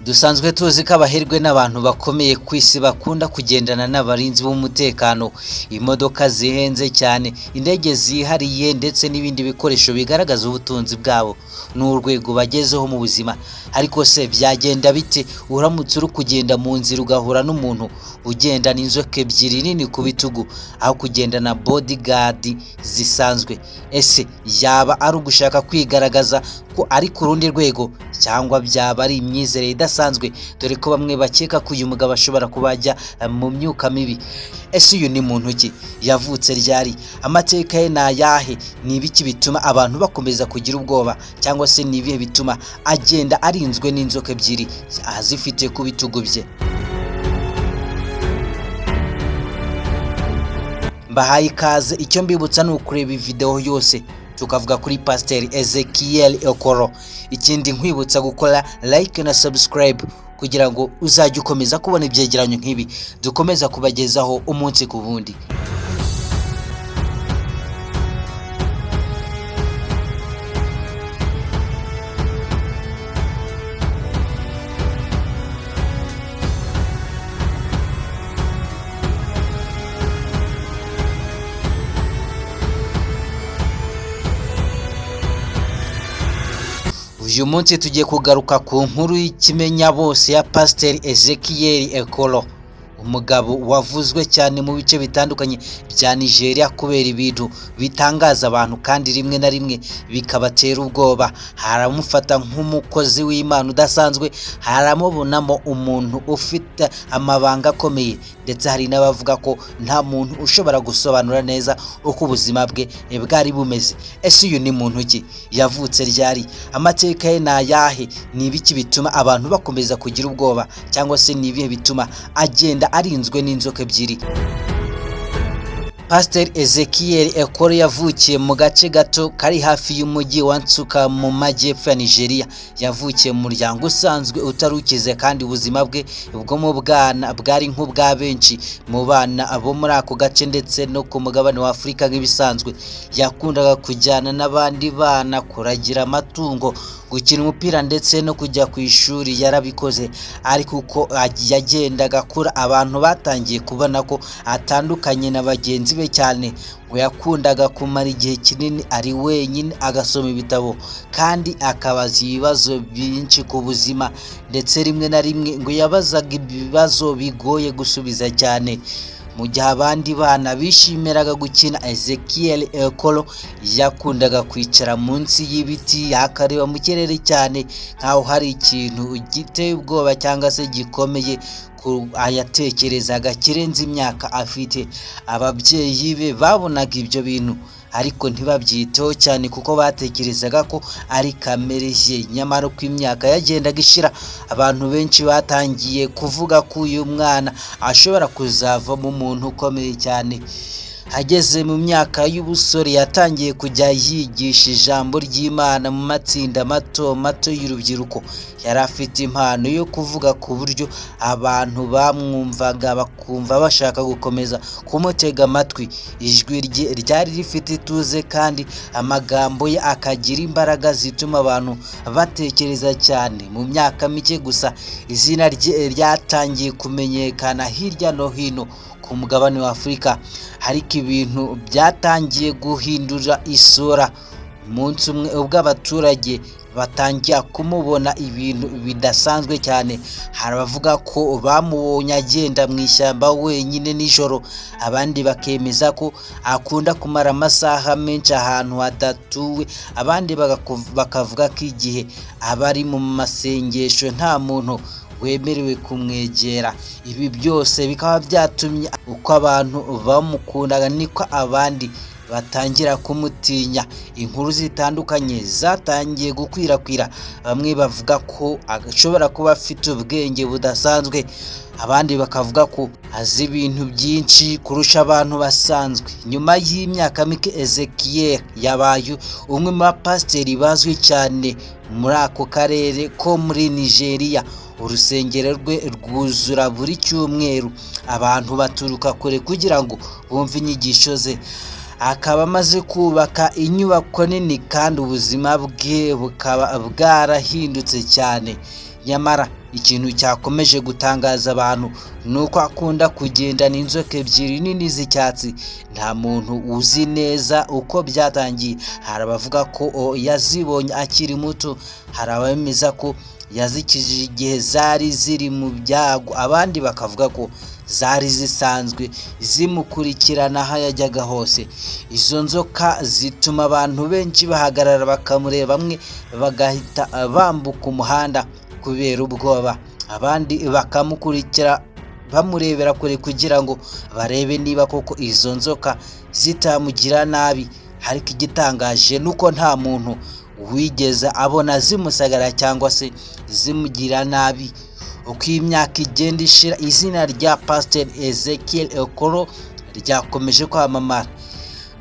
Dusanzwe tuzi ko abaherwe n'abantu bakomeye ku isi bakunda kugendana n'abarinzi b'umutekano, imodoka zihenze cyane, indege zihariye ndetse n'ibindi bikoresho bigaragaza ubutunzi bwabo n'urwego bagezeho mu buzima. Ariko se byagenda bite uramutse uri kugenda mu nzira ugahura n'umuntu ugendana inzoka ebyiri nini ku bitugu aho kugendana bodyguard zisanzwe? Ese yaba ari ugushaka kwigaragaza ko ari ku rundi rwego cyangwa byaba ari imyizerere idasanzwe, dore ko bamwe bakeka ko uyu mugabo ashobora kubajya mu myuka mibi? Ese uyu ni muntu ki? Yavutse ryari? Amateka ye ni ayahe? Ni ibiki bituma abantu bakomeza kugira ubwoba, cyangwa se ni ibihe bituma agenda arinzwe n'inzoka ebyiri azifite ku bitugu bye? Mbahaye ikaze, icyo mbibutsa ni ukureba video yose tukavuga kuri Pasiteri Ezekiel Ekolo. Ikindi nkwibutsa gukora like na subscribe kugira ngo uzajye ukomeza kubona ibyegeranyo nk'ibi dukomeza kubagezaho umunsi ku wundi. Uyu munsi tugiye kugaruka ku nkuru y'ikimenya bose ya Pasiteri Ezekiel Ekolo, umugabo wavuzwe cyane mu bice bitandukanye bya Nigeria kubera ibintu bitangaza abantu kandi rimwe na rimwe bikabatera ubwoba. Haramufata nk'umukozi w'Imana udasanzwe, haramubonamo umuntu ufite amabanga akomeye, ndetse hari n'abavuga ko nta muntu ushobora gusobanura neza uko ubuzima bwe bwari bumeze. Ese uyu ni muntu ki? Yavutse ryari? Amateka ye ni ayahe? Ni ibiki bituma abantu bakomeza kugira ubwoba, cyangwa se ni ibihe bituma agenda arinzwe n'inzoka ebyiri? Pasiteri Ezekiel Ekolo yavukiye mu gace gato kari hafi y'umujyi wa Nsukka mu majyepfo ya Nigeria. Yavukiye mu muryango usanzwe utarukize, kandi ubuzima bwe bwo mu bwana bwari nk'ubwa benshi mu bana abo muri ako gace ndetse no ku mugabane wa Afurika. Nk'ibisanzwe yakundaga kujyana n'abandi bana kuragira amatungo, gukina umupira ndetse no kujya ku ishuri. Yarabikoze, ariko uko yagendaga akura abantu batangiye kubona ko atandukanye na bagenzi be cyane. Ngo yakundaga kumara igihe kinini ari wenyine agasoma ibitabo kandi akabaza ibibazo byinshi ku buzima, ndetse rimwe na rimwe ngo yabazaga ibibazo bigoye gusubiza cyane. Mu gihe abandi bana bishimiraga gukina, Ezekiel Ekolo yakundaga kwicara munsi y'ibiti akareba mu kirere cyane nkaho hari ikintu giteye ubwoba cyangwa se gikomeye ayatekerezaga kirenze imyaka afite. Ababyeyi be babonaga ibyo bintu ariko ntibabyiteho cyane kuko batekerezaga ko ari kamere ye. Nyamara uko imyaka yagendaga ishira, abantu benshi batangiye kuvuga ko uyu mwana ashobora kuzavamo umuntu ukomeye cyane. Ageze mu myaka y'ubusore yatangiye kujya yigisha ijambo ry'Imana mu matsinda mato mato y'urubyiruko. Yari afite impano yo kuvuga ku buryo abantu bamwumvaga bakumva bashaka gukomeza kumutega amatwi. Ijwi rye ryari rifite ituze kandi amagambo ye akagira imbaraga zituma abantu batekereza cyane. Mu myaka mike gusa izina rye ryatangiye kumenyekana hirya no hino ku mugabane wa Afurika, ariko ibintu byatangiye guhindura isura. Umunsi umwe ubwo abaturage batangiye kumubona ibintu bidasanzwe cyane. Hari abavuga ko bamubonye agenda mu ishyamba wenyine nijoro, abandi bakemeza ko akunda kumara amasaha menshi ahantu hadatuwe, abandi bakavuga ko igihe aba ari mu masengesho nta muntu wemerewe kumwegera. Ibi byose bikaba byatumye uko abantu bamukundaga niko abandi batangira kumutinya. Inkuru zitandukanye zatangiye gukwirakwira. Bamwe bavuga ko ashobora kuba afite ubwenge budasanzwe, abandi bakavuga ko azi ibintu byinshi kurusha abantu basanzwe. Nyuma y'imyaka mike, Ezekiel yabaye umwe mu bapasiteri bazwi cyane muri ako karere ko muri Nigeria. Urusengero rwe rwuzura buri cyumweru, abantu baturuka kure kugira ngo bumve inyigisho ze. Akaba amaze kubaka inyubako nini kandi ubuzima bwe bukaba bwarahindutse cyane. nyamara ikintu cyakomeje gutangaza abantu nuko akunda kugendana inzoka ebyiri nini z'icyatsi. Nta muntu uzi neza uko byatangiye. Hari abavuga ko yazibonye akiri muto, hari abemeza ko yazikijije igihe zari ziri mu byago, abandi bakavuga ko zari zisanzwe zimukurikirana aho yajyaga hose. Izo nzoka zituma abantu benshi bahagarara bakamureba, bamwe bagahita bambuka umuhanda kubera ubwoba, abandi bakamukurikira bamurebera kure kugira ngo barebe niba koko izo nzoka zitamugira nabi. Ariko igitangaje nuko nta muntu wigeze abona zimusagara cyangwa se zimugira nabi. Uko imyaka igenda ishira, izina rya Pastor Ezekiel Ekoro ryakomeje kwamamara.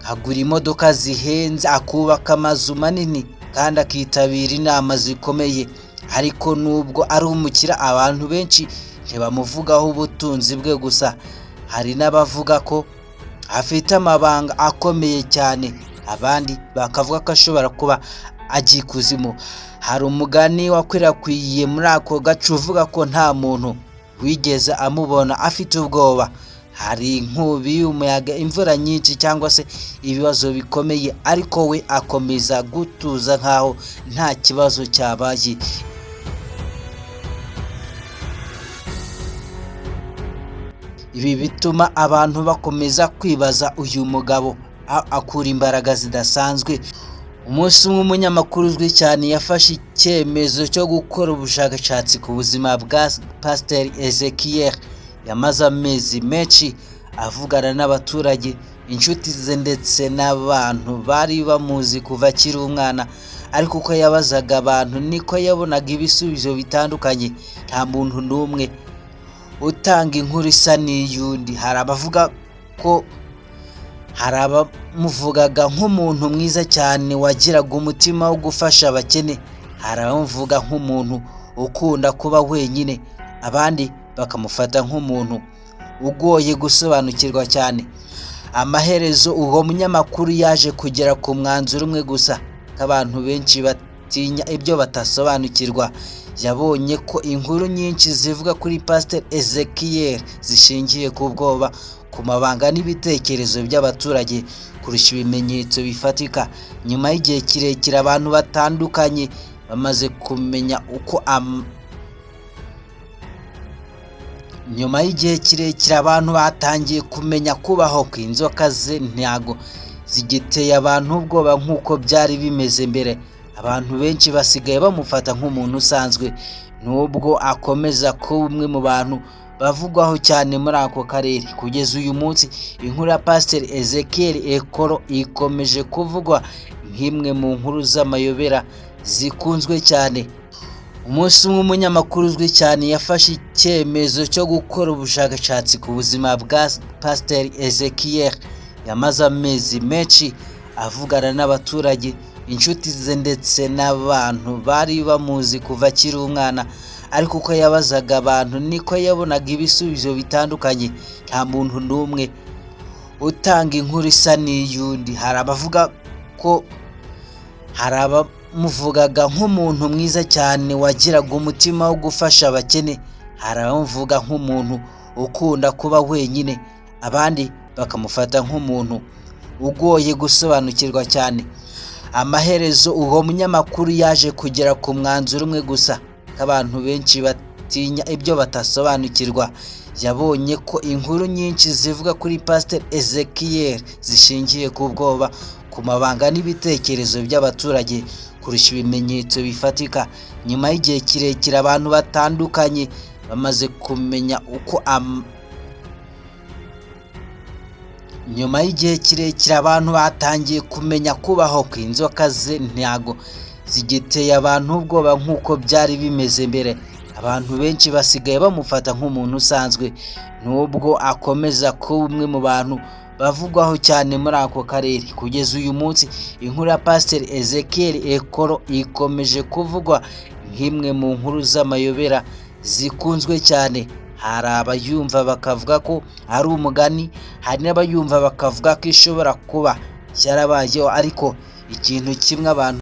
Agura imodoka zihenze, akubaka amazu manini kandi akitabira inama zikomeye. Ariko nubwo ari umukira, abantu benshi ntibamuvugaho ubutunzi bwe gusa. Hari n'abavuga ko afite amabanga akomeye cyane, abandi bakavuga ko ashobora kuba agiye ikuzimu. Hari umugani wakwirakwiye muri ako gace uvuga ko nta muntu wigeze amubona afite ubwoba. Hari inkubi y'umuyaga, imvura nyinshi cyangwa se ibibazo bikomeye, ariko we akomeza gutuza nkaho nta kibazo cyabaye. Ibi bituma abantu bakomeza kwibaza uyu mugabo akura imbaraga zidasanzwe. Umunsi umwe umunyamakuru uzwi cyane yafashe icyemezo cyo gukora ubushakashatsi ku buzima bwa Pastor Ezekiel. Yamaze amezi menshi avugana n'abaturage, inshuti ze ndetse n'abantu bari bamuzi kuva akiri umwana. Ariko uko yabazaga abantu niko yabonaga ibisubizo bitandukanye. Nta muntu n'umwe utanga inkuru isa n'iyundi. Hari abavuga ko hari abamuvugaga nk'umuntu mwiza cyane wagiraga umutima wo gufasha abakene. Hari abamuvuga nk'umuntu ukunda kuba wenyine, abandi bakamufata nk'umuntu ugoye gusobanukirwa cyane. Amaherezo uwo munyamakuru yaje kugera ku mwanzuro umwe gusa, abantu benshi batinya ibyo batasobanukirwa. Yabonye ko inkuru nyinshi zivuga kuri Pastor Ezekiel zishingiye ku bwoba, ku mabanga n'ibitekerezo by'abaturage kurusha ibimenyetso bifatika. Nyuma y'igihe kirekire abantu batandukanye bamaze kumenya uko abantu batangiye kumenya kubaho kw'inzoka ze ntago zigiteye abantu ubwoba nk'uko byari bimeze mbere. Abantu benshi basigaye bamufata nk'umuntu usanzwe, nubwo akomeza kuba umwe mu bantu bavugwaho cyane muri ako karere. Kugeza uyu munsi inkuru ya Pastor Ezekiel Ekoro ikomeje kuvugwa nk'imwe mu nkuru z'amayobera zikunzwe cyane. Umunsi umwe umunyamakuru uzwi cyane yafashe icyemezo cyo gukora ubushakashatsi ku buzima bwa Pastor Ezekiel. Yamaze amezi menshi avugana n'abaturage, inshuti ze ndetse n'abantu bari bamuzi kuva akiri umwana. Ariko uko yabazaga abantu niko yabonaga ibisubizo bitandukanye. Nta muntu n'umwe utanga inkuru isa n'iyundi. Hari abavuga ko hari abamuvugaga nk'umuntu mwiza cyane wagiraga umutima wo gufasha abakene. Hari abamuvuga nk'umuntu ukunda kuba wenyine, abandi bakamufata nk'umuntu ugoye gusobanukirwa cyane. Amaherezo uwo munyamakuru yaje kugera ku mwanzuro umwe gusa, abantu benshi batinya ibyo batasobanukirwa. Yabonye ko inkuru nyinshi zivuga kuri Pastor Ezekiel zishingiye ku bwoba, ku mabanga n'ibitekerezo by'abaturage kurusha ibimenyetso bifatika. Nyuma y'igihe kirekire abantu batandukanye bamaze kumenya uko abantu batangiye kumenya kubaho kw'inzoka ze ntago zigiteye abantu ubwoba nk'uko byari bimeze mbere. Abantu benshi basigaye bamufata nk'umuntu usanzwe, nubwo akomeza kuba umwe mu bantu bavugwaho cyane muri ako karere. Kugeza uyu munsi inkuru ya Pastor Ezekiel Ekoro ikomeje kuvugwa nk'imwe mu nkuru z'amayobera zikunzwe cyane. Hari abayumva bakavuga ko ari umugani, hari n'abayumva bakavuga ko ishobora kuba cyarabayeho. Ariko ikintu kimwe abantu